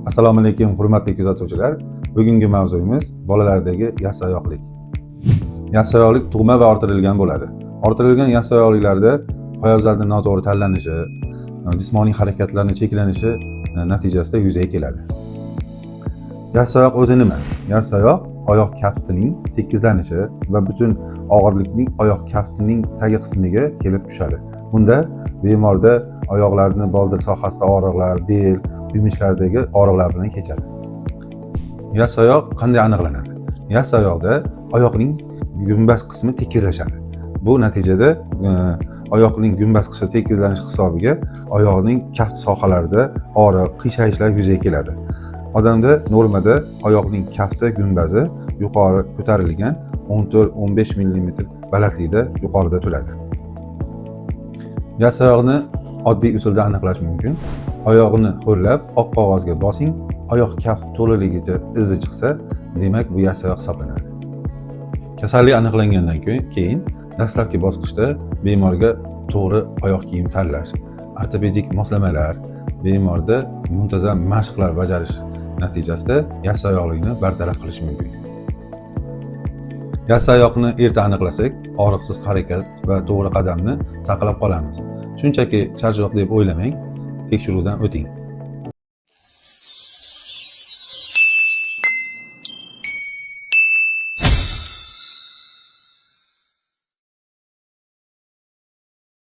Assalomu alaykum hurmatli kuzatuvchilar. Bugungi mavzuyimiz bolalardagi yassioyoqlik. Yassioyoqlik tug'ma va orttirilgan bo'ladi. Orttirilgan yassioyoqliklarda poyabzalning noto'g'ri tanlanishi, jismoniy harakatlarning cheklanishi natijasida yuzaga keladi. Yassioyoq o'zi nima? Yassioyoq oyoq kaftining tekizlanishi va butun og'irlikning oyoq kaftining tagi qismiga kelib tushadi. Bunda bemorda oyoqlarning boldir sohasida og'riqlar, bel, yumushlardagi og'riqlar bilan kechadi. Yassioyoq qanday aniqlanadi? Yassioyoqda oyoqning gumbaz qismi tekizlashadi. Bu natijada oyoqning gumbaz qismi tekizlanish hisobiga oyoqning kaft sohalarida og'riq, qiyshayishlar yuzaga keladi. Odamda normada oyoqning kafti gumbazi yuqori ko'tarilgan 14-15 mm balandlikda yuqorida turadi. Yassioyoqni oddiy usulda aniqlash mumkin. Oyoqni ho'llab oq qog'ozga bosing, oyoq kaft to'laligicha izi chiqsa, demak bu yassioyoq hisoblanadi. Kasallik aniqlangandan keyin dastlabki bosqichda bemorga to'g'ri oyoq kiyim tanlash, ortopedik moslamalar, bemorda muntazam mashqlar bajarish natijasida yassioyoqlikni bartaraf qilish mumkin. Yassioyoqni erta aniqlasak, og'riqsiz harakat va to'g'ri qadamni saqlab qolamiz. Shunchaki charchoq deb o'ylamang, tekshiruvdan o'ting.